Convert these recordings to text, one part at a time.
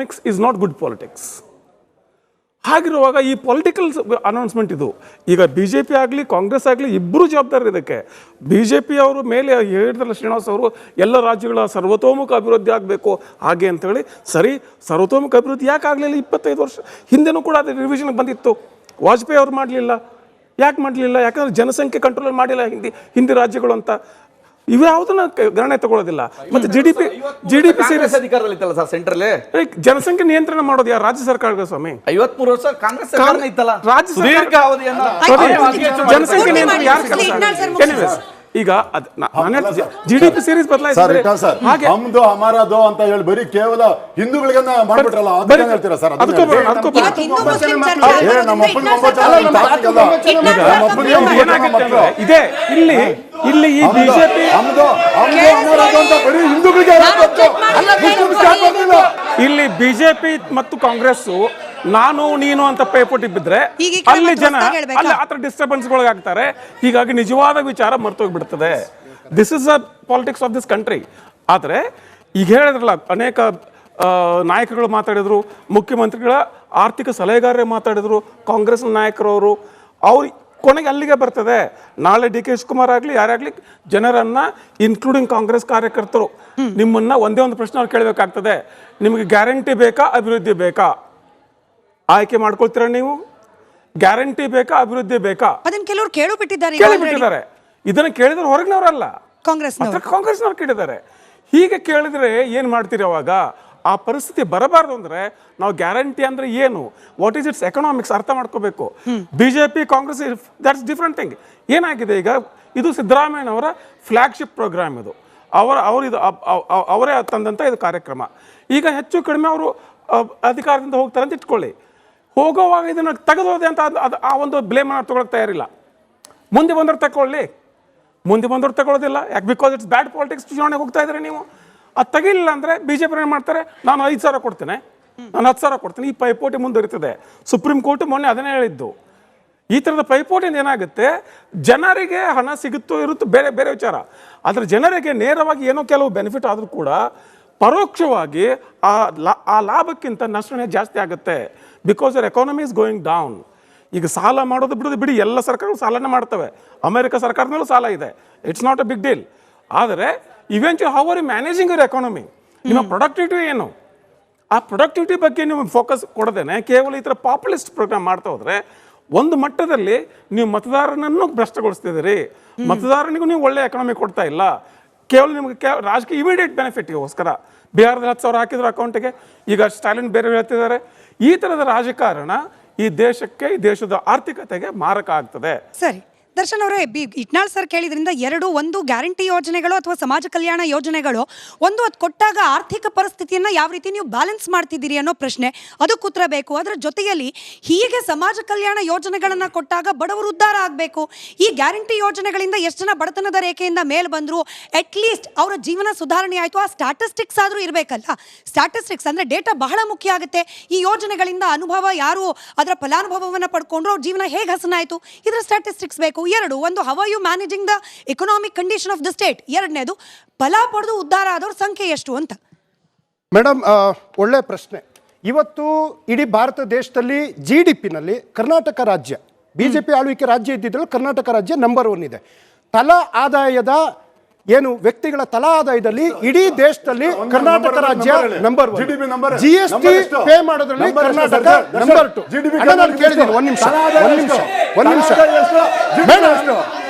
Economics is not good politics. ಹಾಗಿರುವಾಗ ಈ political announcement ಇದು. ಈಗ ಬಿ ಜೆ ಪಿ ಆಗಲಿ ಕಾಂಗ್ರೆಸ್ ಆಗಲಿ ಇಬ್ಬರು ಜವಾಬ್ದಾರಿ ಇದಕ್ಕೆ. ಬಿ ಜೆ ಪಿ ಅವರು ಮೇಲೆ ಹೇಳಿದ್ರಲ್ಲ ಶ್ರೀನಿವಾಸ್ ಅವರು, ಎಲ್ಲ ರಾಜ್ಯಗಳ ಸರ್ವತೋಮುಖ ಅಭಿವೃದ್ಧಿ ಆಗಬೇಕು ಹಾಗೆ ಅಂತೇಳಿ. ಸರಿ, ಸರ್ವತೋಮುಖ ಅಭಿವೃದ್ಧಿ ಯಾಕೆ ಆಗಲಿಲ್ಲ? 25 ವರ್ಷ ಹಿಂದೆನೂ ಕೂಡ ಅದು ರಿವಿಷನ್ಗೆ ಬಂದಿತ್ತು. ವಾಜಪೇಯಿ ಅವ್ರು ಮಾಡಲಿಲ್ಲ. ಯಾಕೆ ಮಾಡಲಿಲ್ಲ? ಯಾಕಂದ್ರೆ ಜನಸಂಖ್ಯೆ ಕಂಟ್ರೋಲ್ ಮಾಡಿಲ್ಲ ಹಿಂದಿ ರಾಜ್ಯಗಳು ಅಂತ. ಇವ್ಯಾವುದನ್ನ ಗಣನೆ ತಗೊಳ್ಳೋದಿಲ್ಲ. ಮತ್ತೆ ಜಿ ಡಿ ಪಿ ಸೀರೀಸ್ ಅಧಿಕಾರದಲ್ಲಿತ್ತಲ್ಲ ಸರ್ ಸೆಂಟ್ರಲ್, ಜನಸಂಖ್ಯೆ ನಿಯಂತ್ರಣ ಮಾಡೋದು ಯಾರು? ರಾಜ್ಯ ಸರ್ಕಾರದ ಸ್ವಾಮಿ. 53 ವರ್ಷ ಕಾಂಗ್ರೆಸ್ ಸರ್ಕಾರ ಇತ್ತಲ್ಲ, ರಾಜ್ಯ ಸುದೀರ್ಘ ಅವಧಿಯನ್ನ ಜನಸಂಖ್ಯೆ ನಿಯಂತ್ರಣ ಯಾರು? ಈಗ ಜಿ ಡಿ ಪಿ ಸೀರೀಸ್ ಬದಲಾಯಿಸಿದ್ರೆ ಹಾಗೆ ನಮ್ದು ಹಮಾರದು ಅಂತ ಹೇಳಿ ಬರೀ ಕೇವಲ ಹಿಂದೂಗಳಿಗೆ ಮಾಡ್ಬಿಟ್ರಲ್ಲ, ಹೇಳ್ತೀರಾ ಸರ್? ಇದೆ ಇಲ್ಲಿ ಈ ಬಿಜೆಪಿ ಇಲ್ಲಿ ಬಿಜೆಪಿ ಮತ್ತು ಕಾಂಗ್ರೆಸ್ ನಾನು ನೀನು ಅಂತ ಪೈಪೋಟಿ ಬಿದ್ರೆ ಅಲ್ಲಿ ಜನ ಅಲ್ಲಿ ಆತರ ಡಿಸ್ಟರ್ಬೆನ್ಸ್ ಆಗ್ತಾರೆ. ಹೀಗಾಗಿ ನಿಜವಾದ ವಿಚಾರ ಮರ್ತೋಗ್ಬಿಡ್ತದೆ. This is a politics of this country. ಆದ್ರೆ ಈಗ ಹೇಳಿದ್ರಲ್ಲ, ಅನೇಕ ನಾಯಕರುಗಳು ಮಾತಾಡಿದ್ರು, ಮುಖ್ಯಮಂತ್ರಿಗಳ ಆರ್ಥಿಕ ಸಲಹೆಗಾರರೇ ಮಾತಾಡಿದ್ರು, ಕಾಂಗ್ರೆಸ್ ನಾಯಕರವರು. ಅವ್ರು ಕೊನೆಗೆ ಅಲ್ಲಿಗೆ ಬರ್ತದೆ. ನಾಳೆ ಡಿ ಕೆ ಶಿವಕುಮಾರ್ ಆಗಲಿ ಯಾರಾಗ್ಲಿ ಜನರನ್ನ ಇನ್ಕ್ಲೂಡಿಂಗ್ ಕಾಂಗ್ರೆಸ್ ಕಾರ್ಯಕರ್ತರು ನಿಮ್ಮನ್ನ ಒಂದೇ ಒಂದು ಪ್ರಶ್ನೆ ಅವ್ರು ಕೇಳಬೇಕಾಗ್ತದೆ. ನಿಮಗೆ ಗ್ಯಾರಂಟಿ ಬೇಕಾ, ಅಭಿವೃದ್ಧಿ ಬೇಕಾ? ಆಯ್ಕೆ ಮಾಡ್ಕೊಳ್ತೀರಾ ನೀವು? ಗ್ಯಾರಂಟಿ ಬೇಕಾ, ಅಭಿವೃದ್ಧಿ ಬೇಕಾ? ಅದನ್ನ ಕೆಲವರು ಕೇಳಿಬಿಟ್ಟಿದ್ದಾರೆ. ಇದನ್ನ ಕೇಳಿದ್ರೆ ಹೊರಗಿನವರಲ್ಲ, ಕಾಂಗ್ರೆಸ್ನವ್ರು ಕೇಳಿದ್ದಾರೆ. ಹೀಗೆ ಕೇಳಿದ್ರೆ ಏನ್ ಮಾಡ್ತೀರಿ ಅವಾಗ? ಆ ಪರಿಸ್ಥಿತಿ ಬರಬಾರ್ದು ಅಂದ್ರೆ ನಾವು ಗ್ಯಾರಂಟಿ ಅಂದ್ರೆ ಏನು, ವಾಟ್ ಈಸ್ ಇಟ್ಸ್ ಎಕನಾಮಿಕ್ಸ್ ಅರ್ಥ ಮಾಡ್ಕೋಬೇಕು. BJP Congress that's different thing. ಏನಾಗಿದೆ ಈಗ, ಇದು ಸಿದ್ದರಾಮಯ್ಯನವರ ಫ್ಲಾಗ್ಶಿಪ್ ಪ್ರೋಗ್ರಾಮ್. ಇದು ಅವರೇ ತಂದಂತ ಇದು ಕಾರ್ಯಕ್ರಮ. ಈಗ ಹೆಚ್ಚು ಕಡಿಮೆ ಅವರು ಅಧಿಕಾರದಿಂದ ಹೋಗ್ತಾರೆ ಅಂತ ಇಟ್ಕೊಳ್ಳಿ. ಹೋಗೋವಾಗ ಇದನ್ನ ತೆಗೆದೋದೆ ಅಂತ ಆ ಒಂದು ಬ್ಲೇಮ್ ತಗೊಳಕ್ ತಯಾರಿಲ್ಲ. ಮುಂದೆ ಬಂದವ್ರು ತಗೊಳ್ಳಿ, ಮುಂದೆ ಬಂದವ್ರು ತಗೊಳ್ಳೋದಿಲ್ಲ. ಯಾಕೆ? Because it's bad politics. ಚುನಾವಣೆಗೆ ಹೋಗ್ತಾ ಇದ್ರೆ ನೀವು ಅದು ತೆಗಿಲಿಲ್ಲ ಅಂದ್ರೆ ಬಿಜೆಪಿ ಏನು ಮಾಡ್ತಾರೆ? ನಾನು 5,000 ಕೊಡ್ತೇನೆ, ನಾನು 10,000 ಕೊಡ್ತೀನಿ. ಈ ಪೈಪೋಟಿ ಮುಂದುವರಿತದೆ. ಸುಪ್ರೀಂ ಕೋರ್ಟ್ ಮೊನ್ನೆ ಅದನ್ನೇ ಹೇಳಿದ್ದು. ಈ ಥರದ ಪೈಪೋಟಿಯಿಂದ ಏನಾಗುತ್ತೆ, ಜನರಿಗೆ ಹಣ ಸಿಗುತ್ತೋ ಇರುತ್ತೋ ಬೇರೆ ಬೇರೆ ವಿಚಾರ. ಆದರೆ ಜನರಿಗೆ ನೇರವಾಗಿ ಏನೋ ಕೆಲವು ಬೆನಿಫಿಟ್ ಆದರೂ ಕೂಡ ಪರೋಕ್ಷವಾಗಿ ಆ ಲಾಭಕ್ಕಿಂತ ನಷ್ಟನೇ ಜಾಸ್ತಿ ಆಗುತ್ತೆ. Because your economy is going down. ಈಗ ಸಾಲ ಮಾಡೋದು ಬಿಡೋದು ಬಿಡಿ, ಎಲ್ಲ ಸರ್ಕಾರಗಳು ಸಾಲನೇ ಮಾಡ್ತವೆ. ಅಮೆರಿಕ ಸರ್ಕಾರದಲ್ಲೂ ಸಾಲ ಇದೆ. It's not a big deal. ಆದರೆ eventually how are you managing your economy? ನಿಮ್ಮ ಪ್ರೊಡಕ್ಟಿವಿಟಿ ಏನು? ಆ ಪ್ರೊಡಕ್ಟಿವಿಟಿ ಬಗ್ಗೆ ನೀವು ಫೋಕಸ್ ಕೊಡದೇನೆ ಕೇವಲ ಈ ಥರ ಪಾಪ್ಯುಲಿಸ್ಟ್ ಪ್ರೋಗ್ರಾಮ್ ಮಾಡ್ತಾ ಹೋದ್ರೆ ಒಂದು ಮಟ್ಟದಲ್ಲಿ ನೀವು ಮತದಾರನನ್ನು ಭ್ರಷ್ಟಗೊಳಿಸ್ತಿದ್ದೀರಿ. ಮತದಾರನಿಗೂ ನೀವು ಒಳ್ಳೆ ಎಕಾನಮಿ ಕೊಡ್ತಾ ಇಲ್ಲ. ಕೇವಲ ನಿಮಗೆ ರಾಜಕೀಯ ಇಮಿಡಿಯೇಟ್ ಬೆನಿಫಿಟ್ಗೋಸ್ಕರ ಬಿಹಾರದ 10,000 ಹಾಕಿದ್ರು ಅಕೌಂಟಿಗೆ, ಈಗ ಸ್ಟಾಲಿನ್ ಬೇರೆ ಹೇಳ್ತಿದ್ದಾರೆ. ಈ ಥರದ ರಾಜಕಾರಣ ಈ ದೇಶಕ್ಕೆ, ಈ ದೇಶದ ಆರ್ಥಿಕತೆಗೆ ಮಾರಕ ಆಗ್ತದೆ. ಸರಿ ದರ್ಶನ್ ಅವರೇ, ಇಟ್ನಾಳ್ ಸರ್ ಕೇಳಿದ್ರಿಂದ ಒಂದು ಗ್ಯಾರಂಟಿ ಯೋಜನೆಗಳು ಅಥವಾ ಸಮಾಜ ಕಲ್ಯಾಣ ಯೋಜನೆಗಳು, ಅದು ಕೊಟ್ಟಾಗ ಆರ್ಥಿಕ ಪರಿಸ್ಥಿತಿಯನ್ನು ಯಾವ ರೀತಿ ನೀವು ಬ್ಯಾಲೆನ್ಸ್ ಮಾಡ್ತಿದ್ದೀರಿ ಅನ್ನೋ ಪ್ರಶ್ನೆ, ಅದಕ್ಕೆ ಉತ್ತರ ಬೇಕು. ಅದರ ಜೊತೆಯಲ್ಲಿ ಹೀಗೆ ಸಮಾಜ ಕಲ್ಯಾಣ ಯೋಜನೆಗಳನ್ನು ಕೊಟ್ಟಾಗ ಬಡವರು ಉದ್ಧಾರ ಆಗಬೇಕು. ಈ ಗ್ಯಾರಂಟಿ ಯೋಜನೆಗಳಿಂದ ಎಷ್ಟು ಜನ ಬಡತನದ ರೇಖೆಯಿಂದ ಮೇಲೆ ಬಂದರು, ಅಟ್ಲೀಸ್ಟ್ ಅವರ ಜೀವನ ಸುಧಾರಣೆ ಆಯಿತು, ಆ ಸ್ಟ್ಯಾಟಿಸ್ಟಿಕ್ಸ್ ಆದರೂ ಇರಬೇಕಲ್ಲ. ಸ್ಟ್ಯಾಟಿಸ್ಟಿಕ್ಸ್ ಅಂದರೆ ಡೇಟಾ ಬಹಳ ಮುಖ್ಯ ಆಗುತ್ತೆ. ಈ ಯೋಜನೆಗಳಿಂದ ಅನುಭವ, ಯಾರು ಅದರ ಫಲಾನುಭವವನ್ನು ಪಡ್ಕೊಂಡ್ರು, ಅವ್ರ ಜೀವನ ಹೇಗೆ ಹಸನಾಯಿತು, ಇದರ ಸ್ಟ್ಯಾಟಿಸ್ಟಿಕ್ಸ್ ಬೇಕು. ಒಂದು how are you managing the economic condition of the state. ಎರಡನೇದು ಫಲ ಪಡೆದು ಉದ್ಧಾರ ಆದವ್ರ ಸಂಖ್ಯೆ ಎಷ್ಟು ಅಂತ. ಮೇಡಮ್, ಒಳ್ಳೆ ಪ್ರಶ್ನೆ. ಇವತ್ತು ಇಡೀ ಭಾರತ ದೇಶದಲ್ಲಿ GDP-ನಲ್ಲಿ ಕರ್ನಾಟಕ ರಾಜ್ಯ, ಬಿಜೆಪಿ ಆಳ್ವಿಕೆ ರಾಜ್ಯ ಇದ್ದಿದ್ರಲ್ಲಿ ಕರ್ನಾಟಕ ರಾಜ್ಯ ನಂಬರ್ 1 ಇದೆ. ತಲಾ ಆದಾಯದ ಏನು ವ್ಯಕ್ತಿಗಳ ತಲಾ ಆದಾಯದಲ್ಲಿ ಇಡೀ ದೇಶದಲ್ಲಿ ಕರ್ನಾಟಕ ರಾಜ್ಯ ನಂಬರ್ 1. GST ಪೇ ಮಾಡೋದ್ರಲ್ಲಿ ಕರ್ನಾಟಕ ನಂಬರ್ 2. ನಾನು ಕೇಳಿದ್ದೀನಿ, ಒಂದು ನಿಮಿಷ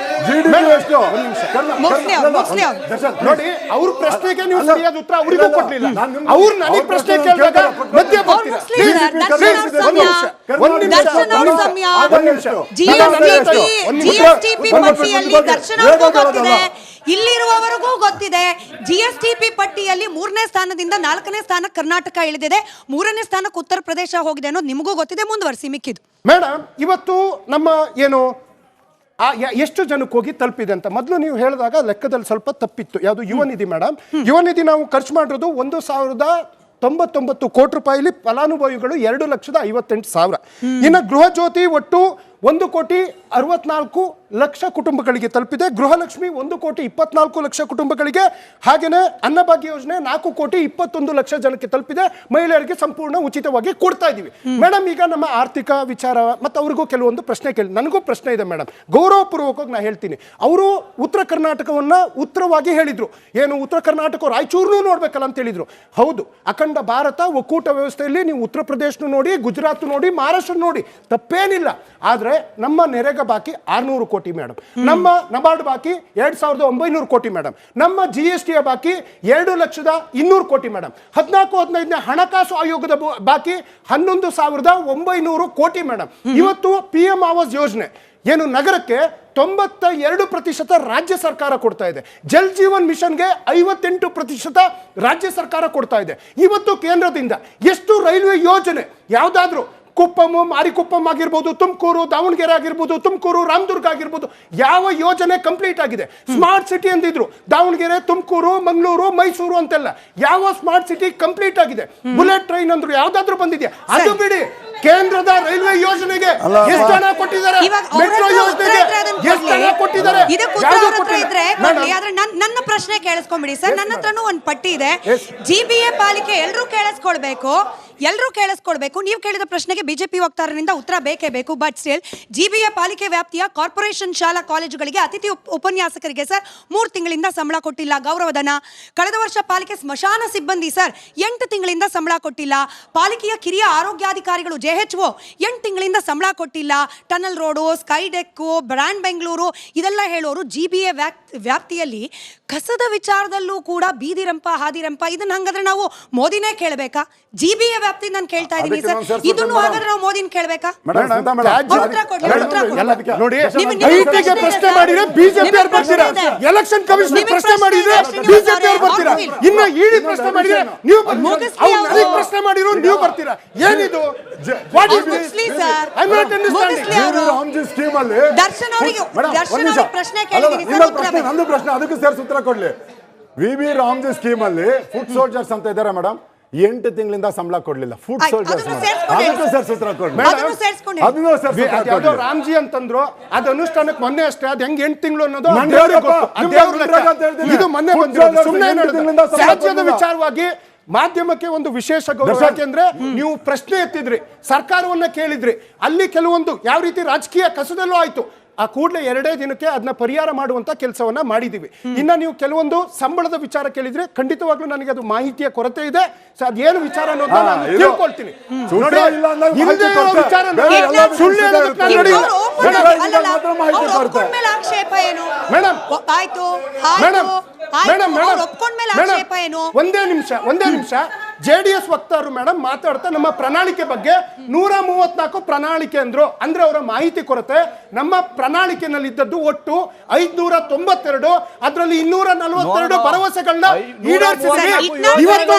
ನೋಡಿ, ಅವ್ರ ಪ್ರಶ್ನೆಗೆ ನೀವು ಸರಿಯಾದ ಉತ್ತರ ಅವರಿಗೂ ಕೊಡ್ಲಿಲ್ಲ. ಅವ್ರು ನನಗೆ ಪ್ರಶ್ನೆ ಕೇಳಿದಾಗ ಮಧ್ಯ ಇಲ್ಲಿರುವವರೆಗೂ ಗೊತ್ತಿದೆ, GSTP ಪಟ್ಟಿಯಲ್ಲಿ 3ನೇ ಸ್ಥಾನದಿಂದ 4ನೇ ಸ್ಥಾನಕ್ಕೆ ಕರ್ನಾಟಕ ಇಳಿದಿದೆ, 3ನೇ ಸ್ಥಾನಕ್ಕೆ ಉತ್ತರ ಪ್ರದೇಶ ಹೋಗಿದೆ ಅನ್ನೋದು ನಿಮಗೂ ಗೊತ್ತಿದೆ. ಮುಂದುವರಿಸಿ ಮಿಕ್ಕಿದ್ದು. ಮೇಡಮ್, ಇವತ್ತು ನಮ್ಮ ಏನು ಎಷ್ಟು ಜನಕ್ಕೆ ಹೋಗಿ ತಲುಪಿದೆ ಅಂತ ಮೊದಲು ನೀವು ಹೇಳಿದಾಗ ಲೆಕ್ಕದಲ್ಲಿ ಸ್ವಲ್ಪ ತಪ್ಪಿತ್ತು. ಯಾವುದು ಯುವ ನಿಧಿ. ಮೇಡಮ್, ಯುವ ನಿಧಿ ನಾವು ಖರ್ಚು ಮಾಡಿರೋದು 1,099 ಕೋಟಿ ರೂಪಾಯಿಲಿ, ಫಲಾನುಭವಿಗಳು 2,58,000. ಇನ್ನು ಗೃಹ ಜ್ಯೋತಿ ಒಟ್ಟು 1,64,00,000 ಕುಟುಂಬಗಳಿಗೆ ತಲುಪಿದೆ. ಗೃಹಲಕ್ಷ್ಮಿ 1,24,00,000 ಕುಟುಂಬಗಳಿಗೆ, ಹಾಗೇನೆ ಅನ್ನಭಾಗ್ಯ ಯೋಜನೆ 4,21,00,000 ಜನಕ್ಕೆ ತಲುಪಿದೆ. ಮಹಿಳೆಯರಿಗೆ ಸಂಪೂರ್ಣ ಉಚಿತವಾಗಿ ಕೊಡ್ತಾ ಇದೀವಿ. ಮೇಡಮ್, ಈಗ ನಮ್ಮ ಆರ್ಥಿಕ ವಿಚಾರ ಮತ್ತು ಅವ್ರಿಗೂ ಕೆಲವೊಂದು ಪ್ರಶ್ನೆ ನನಗೂ ಪ್ರಶ್ನೆ ಇದೆ ಮೇಡಮ್, ಗೌರವಪೂರ್ವಕವಾಗಿ ನಾ ಹೇಳ್ತೀನಿ. ಅವರು ಉತ್ತರ ಕರ್ನಾಟಕವನ್ನ ಉತ್ತರವಾಗಿ ಹೇಳಿದ್ರು, ಏನು ಉತ್ತರ ಕರ್ನಾಟಕ ರಾಯಚೂರು ನೋಡ್ಬೇಕಲ್ಲ ಅಂತ ಹೇಳಿದ್ರು. ಹೌದು, ಅಖಂಡ ಭಾರತ ಒಕ್ಕೂಟ ವ್ಯವಸ್ಥೆಯಲ್ಲಿ ನೀವು ಉತ್ತರ ಪ್ರದೇಶ ನೋಡಿ, ಗುಜರಾತ್ ನೋಡಿ, ಮಹಾರಾಷ್ಟ್ರ ನೋಡಿ, ತಪ್ಪೇನಿಲ್ಲ. ಆದ್ರೆ ನಮ್ಮ ನೆರೆಗ ಬಾಕಿ 600 ಕೋಟಿ ಮೇಡಮ್, ನಮ್ಮ ನಬಾರ್ಡ್ ಬಾಕಿ 2,900 ಕೋಟಿ ಮೇಡಮ್, ನಮ್ಮ GST ಬಾಕಿ 2,200,000 ಕೋಟಿ ಮೇಡಮ್, 14-15ನೇ ಹಣಕಾಸು ಆಯೋಗದ ಬಾಕಿ 11,900 ಕೋಟಿ ಮೇಡಮ್. ಇವತ್ತು PM ಆವಾಸ್ ಯೋಜನೆ ಏನು ನಗರಕ್ಕೆ 92% ರಾಜ್ಯ ಸರ್ಕಾರ ಕೊಡ್ತಾ ಇದೆ. ಜಲ್ ಜೀವನ್ ಮಿಷನ್ಗೆ 58% ರಾಜ್ಯ ಸರ್ಕಾರ ಕೊಡ್ತಾ ಇದೆ. ಇವತ್ತು ಕೇಂದ್ರದಿಂದ ಎಷ್ಟು ರೈಲ್ವೆ ಯೋಜನೆ ಯಾವುದಾದ್ರೂ ಕುಪ್ಪಂ, ಮಾರಿಕುಪ್ಪಂ ಆಗಿರ್ಬೋದು, ತುಮಕೂರು, ದಾವಣಗೆರೆ ಆಗಿರ್ಬೋದು, ತುಮಕೂರು, ರಾಮದುರ್ಗ ಆಗಿರ್ಬೋದು, ಯಾವ ಯೋಜನೆ ಕಂಪ್ಲೀಟ್ ಆಗಿದೆ? ಸ್ಮಾರ್ಟ್ ಸಿಟಿ ಅಂದಿದ್ರು, ದಾವಣಗೆರೆ, ತುಮಕೂರು, ಮಂಗಳೂರು, ಮೈಸೂರು ಅಂತೆಲ್ಲ ಯಾವ ಸ್ಮಾರ್ಟ್ ಸಿಟಿ ಕಂಪ್ಲೀಟ್ ಆಗಿದೆ? ಬುಲೆಟ್ ಟ್ರೈನ್ ಅಂದ್ರು ಯಾವ್ದಾದ್ರು ಬಂದಿದೆಯಾ? ಅದು ಬಿಡಿ, ಕೇಂದ್ರದ ರೈಲ್ವೆ ಯೋಜನೆಗೆ ಎಷ್ಟು ಹಣ ಕೊಟ್ಟಿದ್ದಾರೆ? ಮೆಟ್ರೋ ಯೋಜನೆಗೆ ಎಷ್ಟು ಹಣ ಕೊಟ್ಟಿದ್ದಾರೆ? ನನ್ನ ಪ್ರಶ್ನೆ ಕೇಳಿಸ್ಕೊಂಬಿಡಿ ಸರ್, ನನ್ನ ಹತ್ರನೂ ಒಂದು ಪಟ್ಟಿ ಇದೆ. GBA ಪಾಲಿಕೆ ಎಲ್ಲರೂ ಕೇಳಿಸ್ಕೊಳ್ಬೇಕು. ನೀವು ಕೇಳಿದ ಪ್ರಶ್ನೆಗೆ ಬಿಜೆಪಿ ವಕ್ತಾರರಿಂದ ಉತ್ತರ ಬೇಕೇ ಬೇಕು. ಬಟ್ ಸ್ಟಿಲ್ GBA ಪಾಲಿಕೆ ವ್ಯಾಪ್ತಿಯ ಕಾರ್ಪೊರೇಷನ್ ಶಾಲಾ ಕಾಲೇಜುಗಳಿಗೆ ಅತಿಥಿ ಉಪನ್ಯಾಸಕರಿಗೆ ಸರ್ 3 ತಿಂಗಳಿಂದ ಸಂಬಳ ಕೊಟ್ಟಿಲ್ಲ, ಗೌರವಧನ. ಕಳೆದ ವರ್ಷ ಪಾಲಿಕೆ ಸ್ಮಶಾನ ಸಿಬ್ಬಂದಿ ಸರ್ 8 ತಿಂಗಳಿಂದ ಸಂಬಳ ಕೊಟ್ಟಿಲ್ಲ. ಪಾಲಿಕೆಯ ಕಿರಿಯ ಆರೋಗ್ಯಾಧಿಕಾರಿಗಳು JHO 8 ತಿಂಗಳಿಂದ ಸಂಬಳ ಕೊಟ್ಟಿಲ್ಲ. Tunnel road, sky deck, brand Bengaluru ಇದೆಲ್ಲ ಹೇಳೋರು GBA ವ್ಯಾಪ್ತಿಯಲ್ಲಿ ಕಸದ ವಿಚಾರದಲ್ಲೂ ಕೂಡ ಬೀದಿರಂಪ ಹಾದಿರಂಪ. ಇದನ್ನ ಹಂಗಾದ್ರೆ ನಾವು ಮೋದಿನೇ ಕೇಳಬೇಕಾ? GBA ವ್ಯಾಪ್ತಿ ನಾನು ಕೇಳ್ತಾ ಇದ್ದೀನಿ ಸರ್, ಇದನ್ನು ಹಾಗಾದ್ರೆ ನಾವು ಮೋದಿನ ಕೇಳಬೇಕಾ? ನೋಡಿ, ಐಟಿಗೆ ಪ್ರಶ್ನೆ ಮಾಡಿದ್ರೆ ಬಿಜೆಪಿ ಅವ್ರು ಬರ್ತೀರಾ, ಎಲೆಕ್ಷನ್ ಕಮಿಷನ್ ಪ್ರಶ್ನೆ ಮಾಡಿದ್ರೆ ಬಿಜೆಪಿ ಅವ್ರು ಬರ್ತೀರಾ, ಇನ್ನ ಇಡಿ ಪ್ರಶ್ನೆ ಮಾಡಿದ್ರೆ ನೀವು ಪ್ರಶ್ನೆ ಮಾಡಿರೋ ನೀವು ಬರ್ತೀರಾ? ಏನಿದು? ನಂದು ಪ್ರಶ್ನೆ ಅದಕ್ಕೆ ಸೇರಿಸಿ ಉತ್ತರ ಕೊಡ್ಲಿ. VB ರಾಮ್ಜಿ ಸ್ಕೀಮ್ ಅಲ್ಲಿ ಫುಡ್ ಸೋಲ್ಜರ್ಸ್ ಅಂತ ಇದ್ದಾರೆ ಮೇಡಮ್, 8 ತಿಂಗಳಿಂದ ಸಂಬಳ ಕೊಡ್ಲಿಲ್ಲ. ಫುಡ್ ಸೋಲ್ಜರ್ಸ್ ಅದಕ್ಕೂ ಸೇರಿಸಿ ಉತ್ತರ ಕೊಡ್ಲಿ. ರಾಮ್ಜಿ ಅಂತಂದ್ರು, ಅದು ಅನುಷ್ಠಾನಕ್ಕೆ ಮೊನ್ನೆ ಅಷ್ಟೇ. ಅದು ಹೆಂಗ್ 8 ತಿಂಗಳು ಅನ್ನೋದು ಇದು ಮೊನ್ನೆ ಬಂದಿರೋದು. ಸುಮ್ಮನೆ ರಾಜ್ಯದ ವಿಚಾರವಾಗಿ ಮಾಧ್ಯಮಕ್ಕೆ ಒಂದು ವಿಶೇಷ ಗೌರವ. ಯಾಕೆಂದ್ರೆ ನೀವು ಪ್ರಶ್ನೆ ಎತ್ತಿದ್ರಿ, ಸರ್ಕಾರವನ್ನ ಕೇಳಿದ್ರಿ, ಅಲ್ಲಿ ಕೆಲವೊಂದು ಯಾವ ರೀತಿ ರಾಜಕೀಯ ಕಸದಲ್ಲೂ ಆಯ್ತು. ಆ ಕೂಡಲೇ 2 ದಿನಕ್ಕೆ ಅದನ್ನ ಪರಿಹಾರ ಮಾಡುವಂತ ಕೆಲಸವನ್ನ ಮಾಡಿದೀವಿ. ಇನ್ನ ನೀವು ಕೆಲವೊಂದು ಸಂಬಳದ ವಿಚಾರ ಕೇಳಿದ್ರೆ ಖಂಡಿತವಾಗ್ಲೂ ನನಗೆ ಅದು ಮಾಹಿತಿಯ ಕೊರತೆ ಇದೆ. ಅದೇನು ವಿಚಾರ ಅನ್ನೋದನ್ನ ನಾನು ತಿಳ್ಕೊಳ್ತೀನಿ. ಒಂದೇ ನಿಮಿಷ JDS ವಕ್ತಾರರು ಮೇಡಮ್ ಮಾತಾಡ್ತಾ ನಮ್ಮ ಪ್ರಣಾಳಿಕೆ ಬಗ್ಗೆ 134 ಪ್ರಣಾಳಿಕೆ ಅಂದ್ರೆ ಅವರ ಮಾಹಿತಿ ಕೊರತೆ. ನಮ್ಮ ಪ್ರಣಾಳಿಕೆನಲ್ಲಿ ಇದ್ದದ್ದು ಒಟ್ಟು 592, ಅದರಲ್ಲಿ 242 ಭರವಸೆಗಳನ್ನ ಈಡೇರಿಸಿದ್ದಾರೆ. ಇವತ್ತು